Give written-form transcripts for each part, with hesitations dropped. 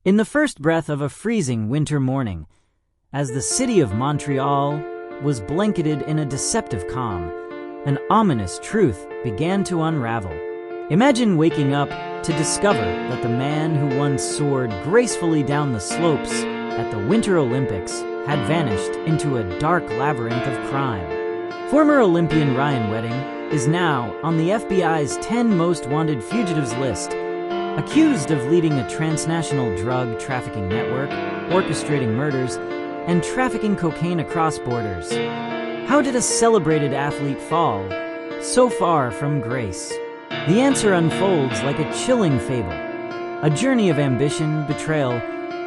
In the first breath of a freezing winter morning, as the city of Montreal was blanketed in a deceptive calm, an ominous truth began to unravel. Imagine waking up to discover that the man who once soared gracefully down the slopes at the Winter Olympics had vanished into a dark labyrinth of crime. Former Olympian Ryan Wedding is now on the FBI's 10 most wanted fugitives list, accused of leading a transnational drug trafficking network, orchestrating murders, and trafficking cocaine across borders. How did a celebrated athlete fall so far from grace? The answer unfolds like a chilling fable, a journey of ambition, betrayal,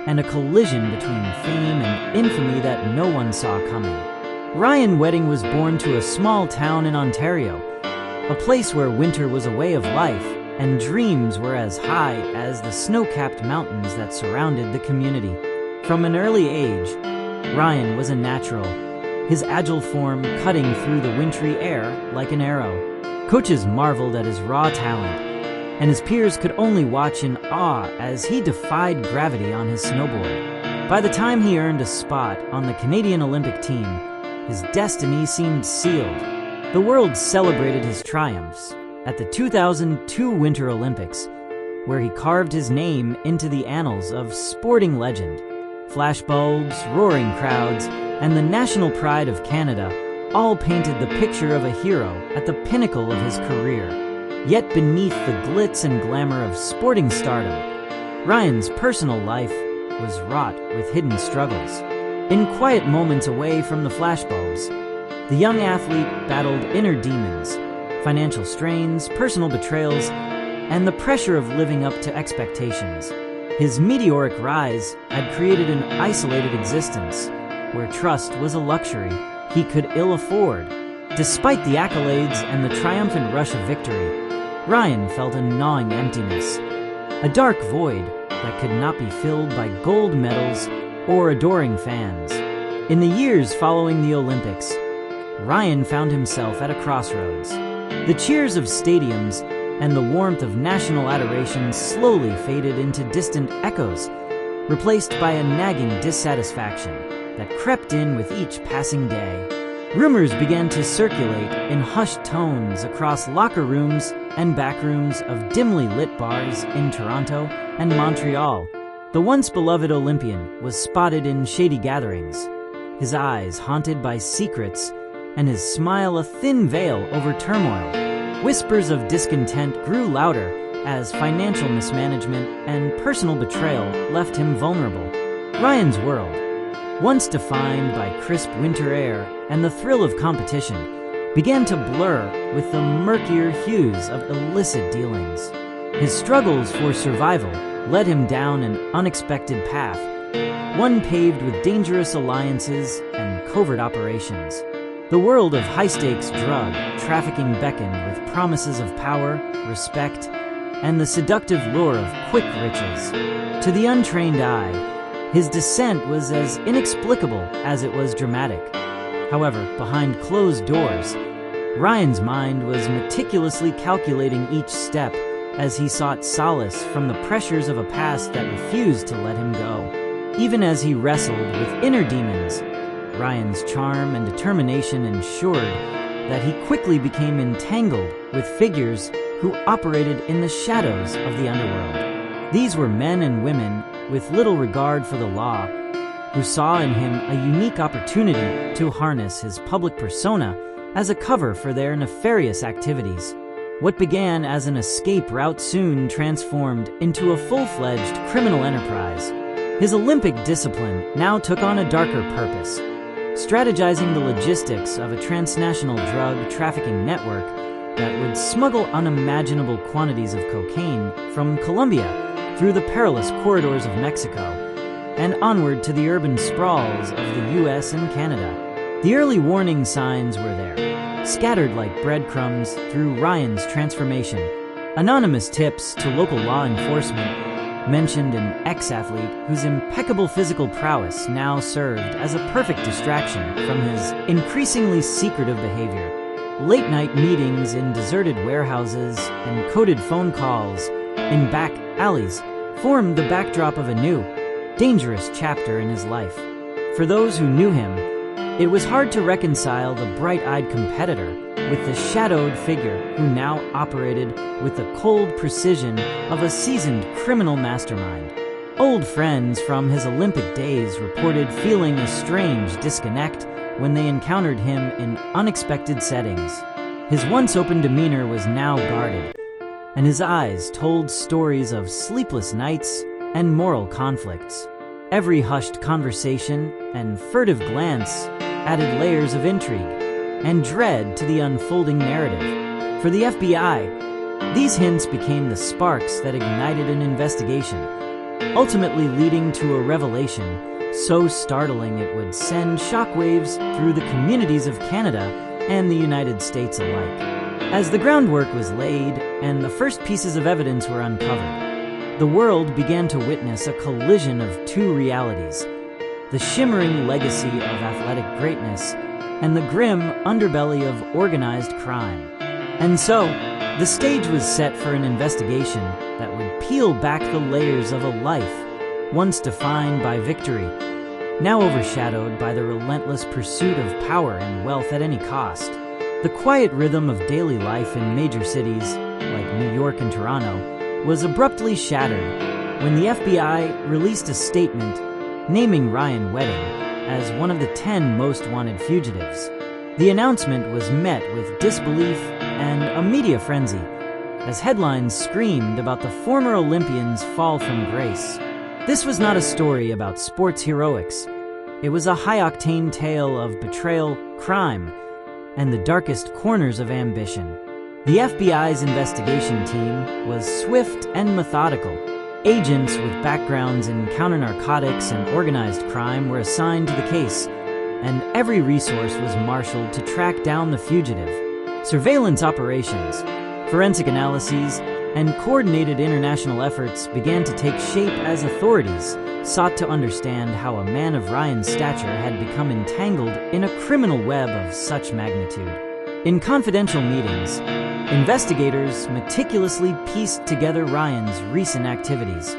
and a collision between fame and infamy that no one saw coming. Ryan Wedding was born to a small town in Ontario, a place where winter was a way of life and dreams were as high as the snow-capped mountains that surrounded the community. From an early age, Ryan was a natural, his agile form cutting through the wintry air like an arrow. Coaches marveled at his raw talent, and his peers could only watch in awe as he defied gravity on his snowboard. By the time he earned a spot on the Canadian Olympic team, his destiny seemed sealed. The world celebrated his triumphs at the 2002 Winter Olympics, where he carved his name into the annals of sporting legend. Flashbulbs, roaring crowds, and the national pride of Canada all painted the picture of a hero at the pinnacle of his career. Yet beneath the glitz and glamour of sporting stardom, Ryan's personal life was wrought with hidden struggles. In quiet moments away from the flashbulbs, the young athlete battled inner demons, financial strains, personal betrayals, and the pressure of living up to expectations. His meteoric rise had created an isolated existence where trust was a luxury he could ill afford. Despite the accolades and the triumphant rush of victory, Ryan felt a gnawing emptiness, a dark void that could not be filled by gold medals or adoring fans. In the years following the Olympics, Ryan found himself at a crossroads. The cheers of stadiums and the warmth of national adoration slowly faded into distant echoes, replaced by a nagging dissatisfaction that crept in with each passing day. Rumors began to circulate in hushed tones across locker rooms and back rooms of dimly lit bars in Toronto and Montreal. The once beloved Olympian was spotted in shady gatherings, his eyes haunted by secrets and his smile a thin veil over turmoil. Whispers of discontent grew louder as financial mismanagement and personal betrayal left him vulnerable. Ryan's world, once defined by crisp winter air and the thrill of competition, began to blur with the murkier hues of illicit dealings. His struggles for survival led him down an unexpected path, one paved with dangerous alliances and covert operations. The world of high-stakes drug trafficking beckoned with promises of power, respect, and the seductive lure of quick riches. To the untrained eye, his descent was as inexplicable as it was dramatic. However, behind closed doors, Ryan's mind was meticulously calculating each step as he sought solace from the pressures of a past that refused to let him go. Even as he wrestled with inner demons, Ryan's charm and determination ensured that he quickly became entangled with figures who operated in the shadows of the underworld. These were men and women with little regard for the law, who saw in him a unique opportunity to harness his public persona as a cover for their nefarious activities. What began as an escape route soon transformed into a full-fledged criminal enterprise. His Olympic discipline now took on a darker purpose, strategizing the logistics of a transnational drug trafficking network that would smuggle unimaginable quantities of cocaine from Colombia through the perilous corridors of Mexico and onward to the urban sprawls of the US and Canada. The early warning signs were there, scattered like breadcrumbs through Ryan's transformation. Anonymous tips to local law enforcement mentioned an ex-athlete whose impeccable physical prowess now served as a perfect distraction from his increasingly secretive behavior. Late-night meetings in deserted warehouses and coded phone calls in back alleys formed the backdrop of a new, dangerous chapter in his life. For those who knew him, it was hard to reconcile the bright-eyed competitor with the shadowed figure who now operated with the cold precision of a seasoned criminal mastermind. Old friends from his Olympic days reported feeling a strange disconnect when they encountered him in unexpected settings. His once open demeanor was now guarded, and his eyes told stories of sleepless nights and moral conflicts. Every hushed conversation and furtive glance added layers of intrigue and dread to the unfolding narrative. For the FBI, these hints became the sparks that ignited an investigation, ultimately leading to a revelation so startling it would send shockwaves through the communities of Canada and the United States alike. As the groundwork was laid and the first pieces of evidence were uncovered, the world began to witness a collision of two realities: the shimmering legacy of athletic greatness and the grim underbelly of organized crime. And so, the stage was set for an investigation that would peel back the layers of a life once defined by victory, now overshadowed by the relentless pursuit of power and wealth at any cost. The quiet rhythm of daily life in major cities, like New York and Toronto, was abruptly shattered when the FBI released a statement naming Ryan Wedding as one of the 10 most wanted fugitives. The announcement was met with disbelief and a media frenzy, as headlines screamed about the former Olympian's fall from grace. This was not a story about sports heroics. It was a high-octane tale of betrayal, crime, and the darkest corners of ambition. The FBI's investigation team was swift and methodical. Agents with backgrounds in counter-narcotics and organized crime were assigned to the case, and every resource was marshaled to track down the fugitive. Surveillance operations, forensic analyses, and coordinated international efforts began to take shape as authorities sought to understand how a man of Ryan's stature had become entangled in a criminal web of such magnitude. In confidential meetings, investigators meticulously pieced together Ryan's recent activities,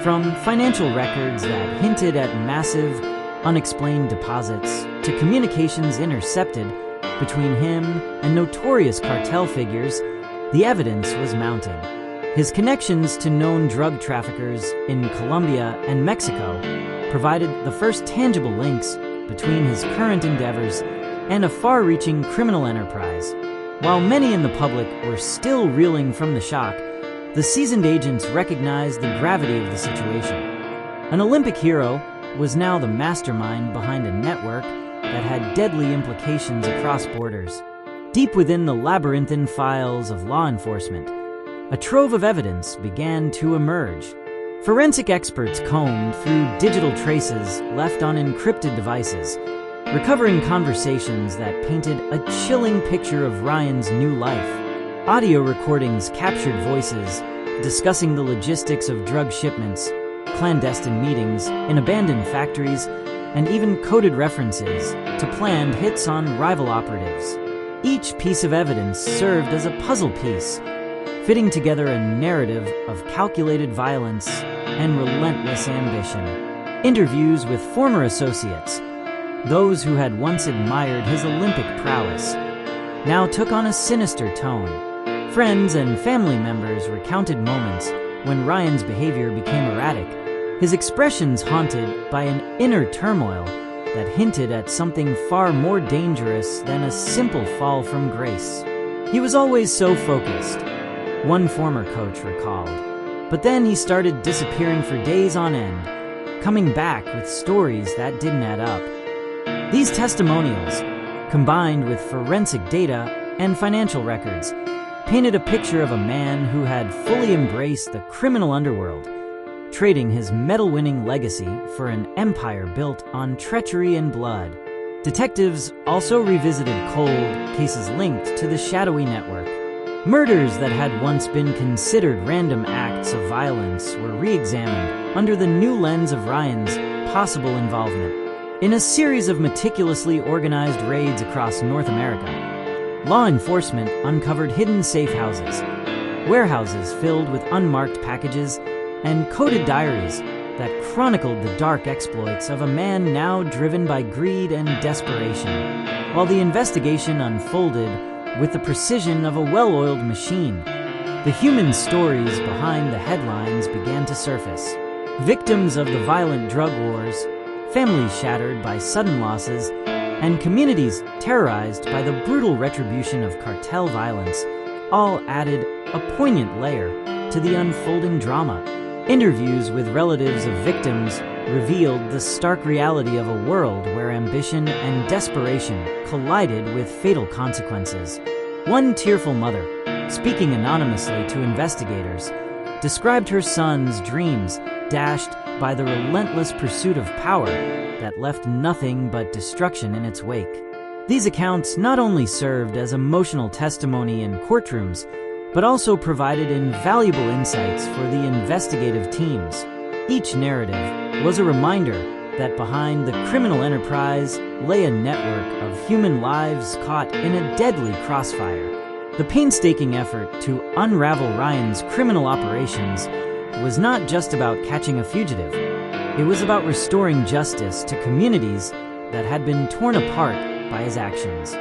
from financial records that hinted at massive, unexplained deposits to communications intercepted between him and notorious cartel figures. The evidence was mounting. His connections to known drug traffickers in Colombia and Mexico provided the first tangible links between his current endeavors and a far-reaching criminal enterprise. While many in the public were still reeling from the shock, the seasoned agents recognized the gravity of the situation. An Olympic hero was now the mastermind behind a network that had deadly implications across borders. Deep within the labyrinthine files of law enforcement, a trove of evidence began to emerge. Forensic experts combed through digital traces left on encrypted devices, recovering conversations that painted a chilling picture of Ryan's new life. Audio recordings captured voices discussing the logistics of drug shipments, clandestine meetings in abandoned factories, and even coded references to planned hits on rival operatives. Each piece of evidence served as a puzzle piece, fitting together a narrative of calculated violence and relentless ambition. Interviews with former associates, those who had once admired his Olympic prowess, now took on a sinister tone. Friends and family members recounted moments when Ryan's behavior became erratic, his expressions haunted by an inner turmoil that hinted at something far more dangerous than a simple fall from grace. He was always so focused, one former coach recalled. But then he started disappearing for days on end, coming back with stories that didn't add up. These testimonials, combined with forensic data and financial records, painted a picture of a man who had fully embraced the criminal underworld, trading his medal-winning legacy for an empire built on treachery and blood. Detectives also revisited cold cases linked to the shadowy network. Murders that had once been considered random acts of violence were re-examined under the new lens of Ryan's possible involvement. In a series of meticulously organized raids across North America, law enforcement uncovered hidden safe houses, warehouses filled with unmarked packages, and coded diaries that chronicled the dark exploits of a man now driven by greed and desperation. While the investigation unfolded with the precision of a well-oiled machine, the human stories behind the headlines began to surface. Victims of the violent drug wars, families shattered by sudden losses, and communities terrorized by the brutal retribution of cartel violence all added a poignant layer to the unfolding drama. Interviews with relatives of victims revealed the stark reality of a world where ambition and desperation collided with fatal consequences. One tearful mother, speaking anonymously to investigators, described her son's dreams dashed by the relentless pursuit of power that left nothing but destruction in its wake. These accounts not only served as emotional testimony in courtrooms, but also provided invaluable insights for the investigative teams. Each narrative was a reminder that behind the criminal enterprise lay a network of human lives caught in a deadly crossfire. The painstaking effort to unravel Ryan's criminal operations was not just about catching a fugitive. It was about restoring justice to communities that had been torn apart by his actions.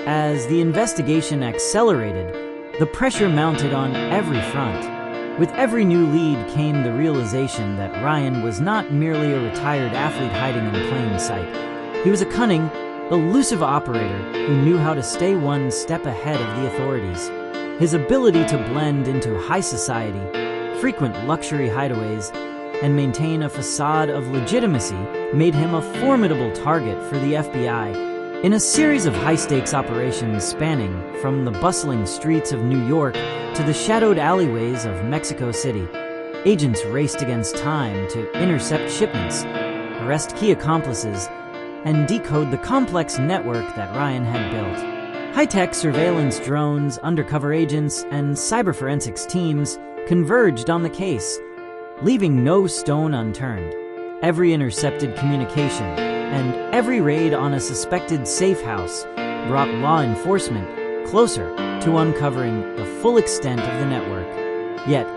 As the investigation accelerated, the pressure mounted on every front. With every new lead came the realization that Ryan was not merely a retired athlete hiding in plain sight. He was a cunning, elusive operator who knew how to stay one step ahead of the authorities. His ability to blend into high society, frequent luxury hideaways, and maintain a facade of legitimacy made him a formidable target for the FBI. In a series of high-stakes operations spanning from the bustling streets of New York to the shadowed alleyways of Mexico City, agents raced against time to intercept shipments, arrest key accomplices, and decode the complex network that Ryan had built. High-tech surveillance drones, undercover agents, and cyber-forensics teams converged on the case, leaving no stone unturned. Every intercepted communication and every raid on a suspected safe house brought law enforcement closer to uncovering the full extent of the network. Yet,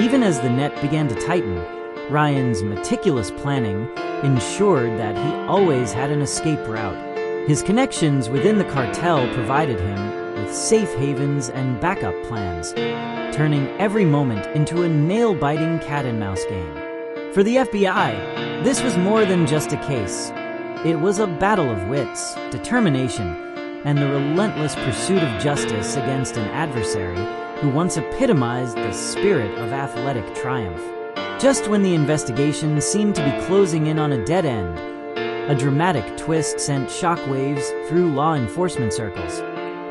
even as the net began to tighten, Ryan's meticulous planning ensured that he always had an escape route. His connections within the cartel provided him with safe havens and backup plans, turning every moment into a nail-biting cat-and-mouse game. For the FBI, this was more than just a case. It was a battle of wits, determination, and the relentless pursuit of justice against an adversary who once epitomized the spirit of athletic triumph. Just when the investigation seemed to be closing in on a dead end, a dramatic twist sent shockwaves through law enforcement circles.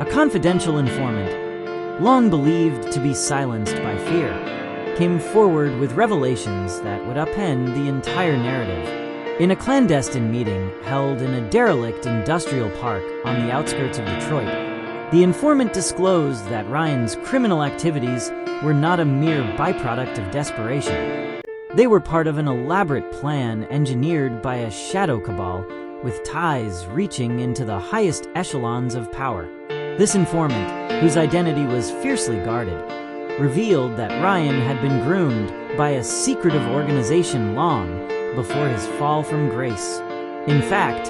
A confidential informant, long believed to be silenced by fear, came forward with revelations that would upend the entire narrative. In a clandestine meeting held in a derelict industrial park on the outskirts of Detroit, the informant disclosed that Ryan's criminal activities were not a mere byproduct of desperation. They were part of an elaborate plan engineered by a shadow cabal with ties reaching into the highest echelons of power. This informant, whose identity was fiercely guarded, revealed that Ryan had been groomed by a secretive organization long before his fall from grace. In fact,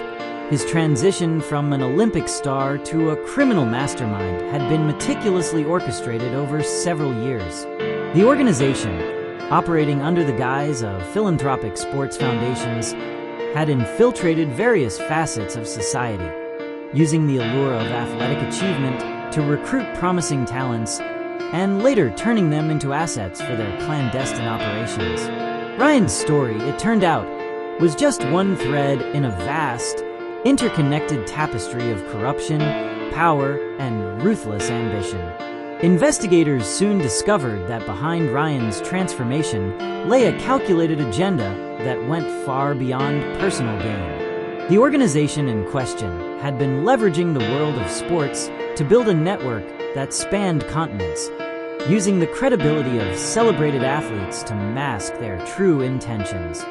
his transition from an Olympic star to a criminal mastermind had been meticulously orchestrated over several years. The organization, operating under the guise of philanthropic sports foundations, had infiltrated various facets of society, using the allure of athletic achievement to recruit promising talents and later turning them into assets for their clandestine operations. Ryan's story, it turned out, was just one thread in a vast, interconnected tapestry of corruption, power, and ruthless ambition. Investigators soon discovered that behind Ryan's transformation lay a calculated agenda that went far beyond personal gain. The organization in question had been leveraging the world of sports to build a network that spanned continents, using the credibility of celebrated athletes to mask their true intentions.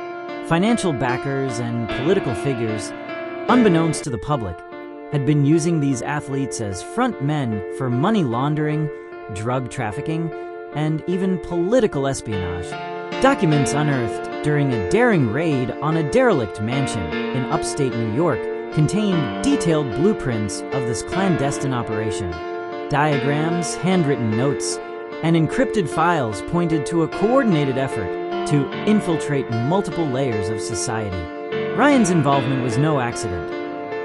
Financial backers and political figures, unbeknownst to the public, had been using these athletes as front men for money laundering, drug trafficking, and even political espionage. Documents unearthed during a daring raid on a derelict mansion in upstate New York contained detailed blueprints of this clandestine operation. Diagrams, handwritten notes, and encrypted files pointed to a coordinated effort to infiltrate multiple layers of society. Ryan's involvement was no accident.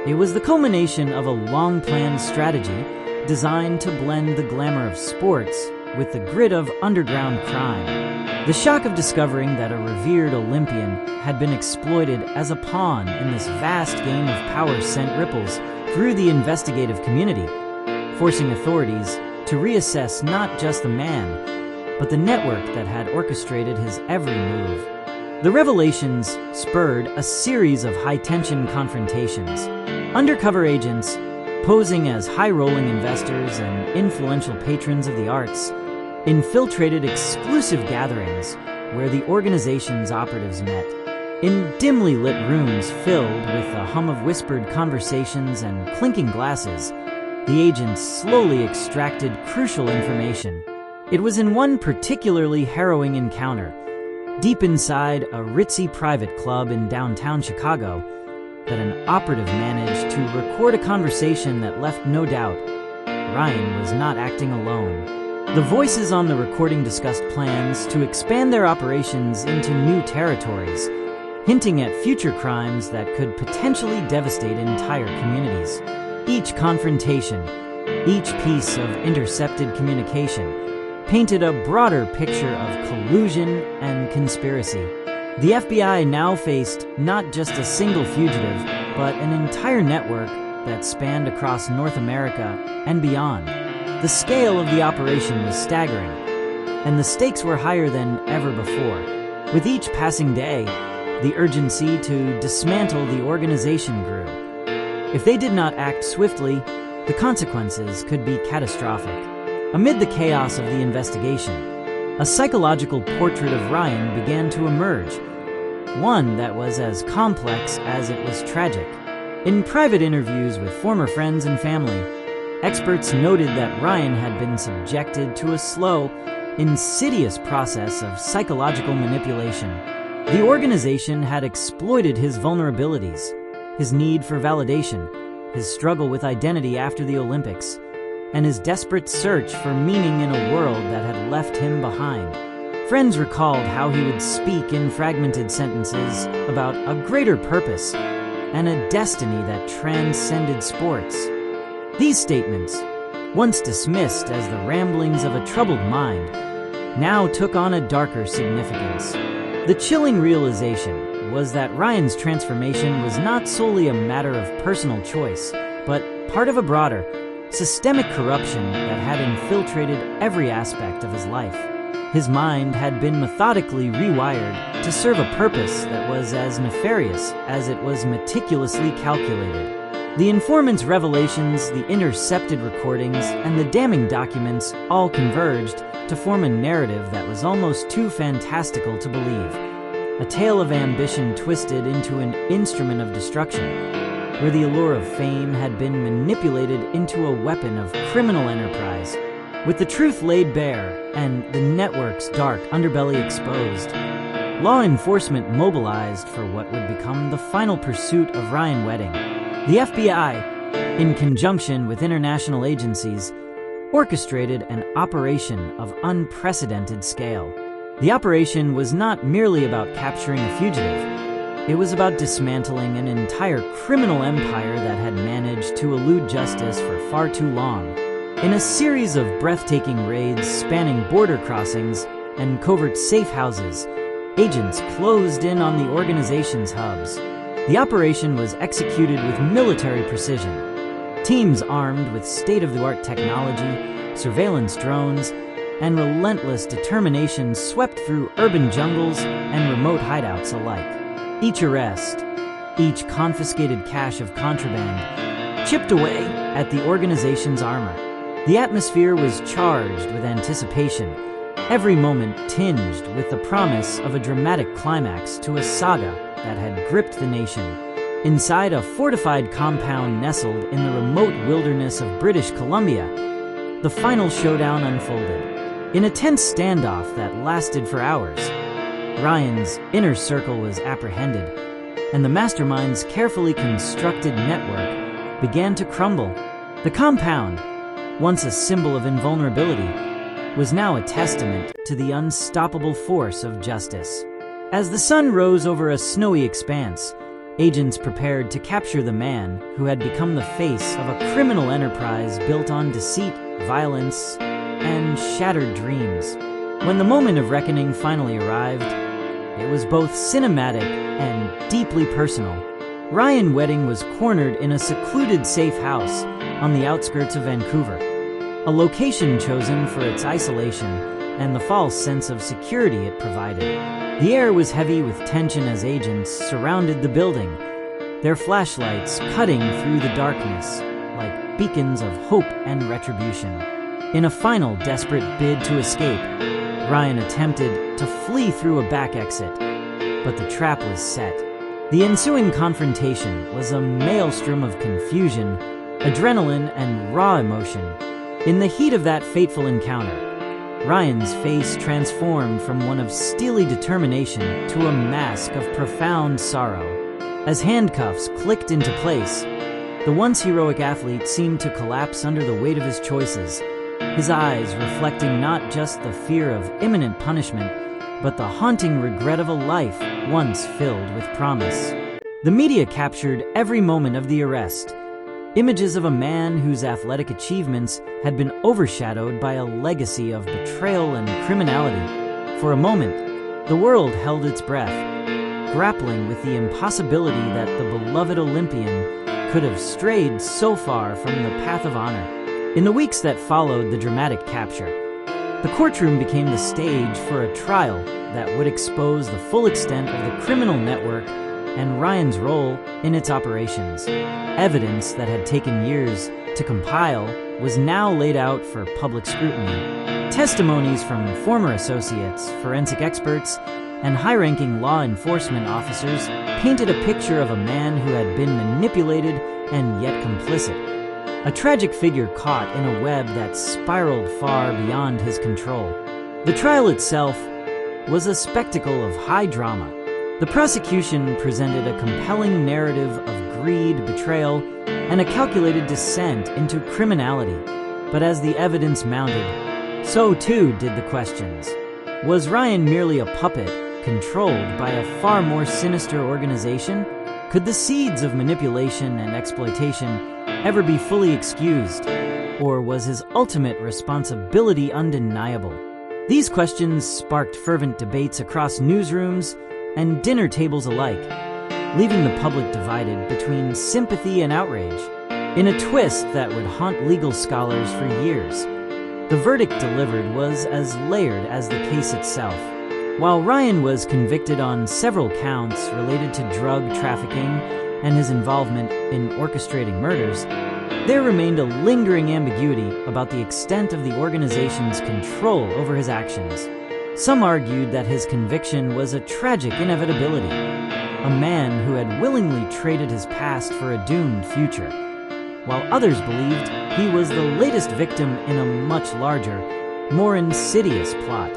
It was the culmination of a long-planned strategy designed to blend the glamour of sports with the grit of underground crime. The shock of discovering that a revered Olympian had been exploited as a pawn in this vast game of power sent ripples through the investigative community, forcing authorities to reassess not just the man, but the network that had orchestrated his every move. The revelations spurred a series of high-tension confrontations. Undercover agents, posing as high-rolling investors and influential patrons of the arts, infiltrated exclusive gatherings where the organization's operatives met. In dimly lit rooms filled with the hum of whispered conversations and clinking glasses, the agents slowly extracted crucial information. It was in one particularly harrowing encounter, deep inside a ritzy private club in downtown Chicago, that an operative managed to record a conversation that left no doubt Ryan was not acting alone. The voices on the recording discussed plans to expand their operations into new territories, hinting at future crimes that could potentially devastate entire communities. Each confrontation, each piece of intercepted communication, painted a broader picture of collusion and conspiracy. The FBI now faced not just a single fugitive, but an entire network that spanned across North America and beyond. The scale of the operation was staggering, and the stakes were higher than ever before. With each passing day, the urgency to dismantle the organization grew. If they did not act swiftly, the consequences could be catastrophic. Amid the chaos of the investigation, a psychological portrait of Ryan began to emerge, one that was as complex as it was tragic. In private interviews with former friends and family, experts noted that Ryan had been subjected to a slow, insidious process of psychological manipulation. The organization had exploited his vulnerabilities, his need for validation, his struggle with identity after the Olympics, and his desperate search for meaning in a world that had left him behind. Friends recalled how he would speak in fragmented sentences about a greater purpose and a destiny that transcended sports. These statements, once dismissed as the ramblings of a troubled mind, now took on a darker significance. The chilling realization was that Ryan's transformation was not solely a matter of personal choice, but part of a broader, systemic corruption that had infiltrated every aspect of his life. His mind had been methodically rewired to serve a purpose that was as nefarious as it was meticulously calculated. The informant's revelations, the intercepted recordings, and the damning documents all converged to form a narrative that was almost too fantastical to believe. A tale of ambition twisted into an instrument of destruction, where the allure of fame had been manipulated into a weapon of criminal enterprise. With the truth laid bare and the network's dark underbelly exposed, law enforcement mobilized for what would become the final pursuit of Ryan Wedding. The FBI, in conjunction with international agencies, orchestrated an operation of unprecedented scale. The operation was not merely about capturing a fugitive. It was about dismantling an entire criminal empire that had managed to elude justice for far too long. In a series of breathtaking raids spanning border crossings and covert safe houses, agents closed in on the organization's hubs. The operation was executed with military precision. Teams armed with state-of-the-art technology, surveillance drones, and relentless determination swept through urban jungles and remote hideouts alike. Each arrest, each confiscated cache of contraband, chipped away at the organization's armor. The atmosphere was charged with anticipation, every moment tinged with the promise of a dramatic climax to a saga that had gripped the nation. Inside a fortified compound nestled in the remote wilderness of British Columbia, the final showdown unfolded. In a tense standoff that lasted for hours, Ryan's inner circle was apprehended, and the mastermind's carefully constructed network began to crumble. The compound, once a symbol of invulnerability, was now a testament to the unstoppable force of justice. As the sun rose over a snowy expanse, agents prepared to capture the man who had become the face of a criminal enterprise built on deceit, violence, and shattered dreams. When the moment of reckoning finally arrived, it was both cinematic and deeply personal. Ryan Wedding was cornered in a secluded safe house on the outskirts of Vancouver, a location chosen for its isolation and the false sense of security it provided. The air was heavy with tension as agents surrounded the building, their flashlights cutting through the darkness like beacons of hope and retribution. In a final desperate bid to escape, Ryan attempted to flee through a back exit, but the trap was set. The ensuing confrontation was a maelstrom of confusion, adrenaline, and raw emotion. In the heat of that fateful encounter, Ryan's face transformed from one of steely determination to a mask of profound sorrow. As handcuffs clicked into place, the once heroic athlete seemed to collapse under the weight of his choices, his eyes reflecting not just the fear of imminent punishment, but the haunting regret of a life once filled with promise. The media captured every moment of the arrest. Images of a man whose athletic achievements had been overshadowed by a legacy of betrayal and criminality. For a moment, the world held its breath, grappling with the impossibility that the beloved Olympian could have strayed so far from the path of honor. In the weeks that followed the dramatic capture, the courtroom became the stage for a trial that would expose the full extent of the criminal network and Ryan's role in its operations. Evidence that had taken years to compile was now laid out for public scrutiny. Testimonies from former associates, forensic experts, and high-ranking law enforcement officers painted a picture of a man who had been manipulated and yet complicit. A tragic figure caught in a web that spiraled far beyond his control. The trial itself was a spectacle of high drama. The prosecution presented a compelling narrative of greed, betrayal, and a calculated descent into criminality. But as the evidence mounted, so too did the questions. Was Ryan merely a puppet controlled by a far more sinister organization? Could the seeds of manipulation and exploitation ever be fully excused? Or was his ultimate responsibility undeniable? These questions sparked fervent debates across newsrooms and dinner tables alike, leaving the public divided between sympathy and outrage. In a twist that would haunt legal scholars for years, the verdict delivered was as layered as the case itself. While Ryan was convicted on several counts related to drug trafficking and his involvement in orchestrating murders, there remained a lingering ambiguity about the extent of the organization's control over his actions. Some argued that his conviction was a tragic inevitability, a man who had willingly traded his past for a doomed future, while others believed he was the latest victim in a much larger, more insidious plot.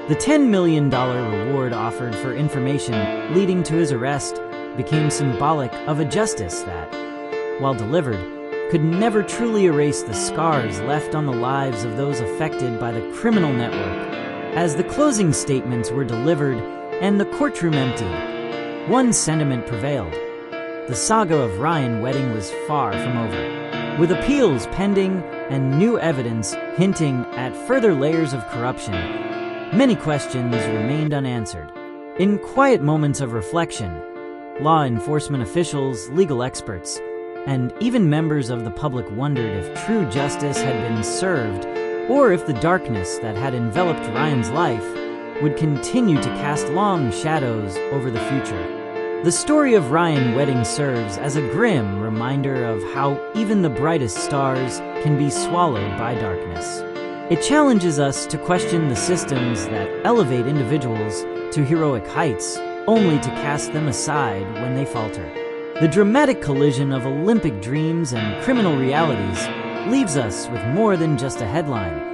The $10 million reward offered for information leading to his arrest became symbolic of a justice that, while delivered, could never truly erase the scars left on the lives of those affected by the criminal network. As the closing statements were delivered and the courtroom emptied, one sentiment prevailed. The saga of Ryan Wedding was far from over. With appeals pending and new evidence hinting at further layers of corruption, many questions remained unanswered. In quiet moments of reflection, law enforcement officials, legal experts, and even members of the public wondered if true justice had been served, or if the darkness that had enveloped Ryan's life would continue to cast long shadows over the future. The story of Ryan Wedding serves as a grim reminder of how even the brightest stars can be swallowed by darkness. It challenges us to question the systems that elevate individuals to heroic heights, only to cast them aside when they falter. The dramatic collision of Olympic dreams and criminal realities leaves us with more than just a headline.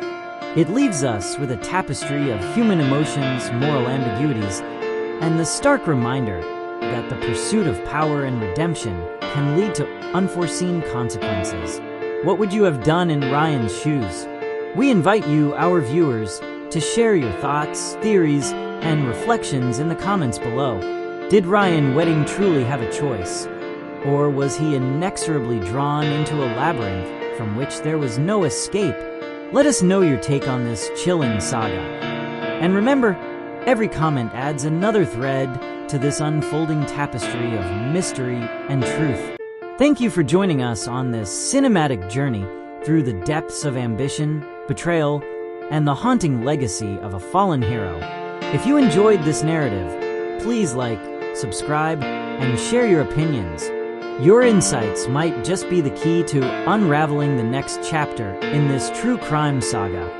It leaves us with a tapestry of human emotions, moral ambiguities, and the stark reminder that the pursuit of power and redemption can lead to unforeseen consequences. What would you have done in Ryan's shoes? We invite you, our viewers, to share your thoughts, theories, and reflections in the comments below. Did Ryan Wedding truly have a choice? Or was he inexorably drawn into a labyrinth from which there was no escape? Let us know your take on this chilling saga. And remember, every comment adds another thread to this unfolding tapestry of mystery and truth. Thank you for joining us on this cinematic journey through the depths of ambition, betrayal, and the haunting legacy of a fallen hero. If you enjoyed this narrative, please like, subscribe, and share your opinions. Your insights might just be the key to unraveling the next chapter in this true crime saga.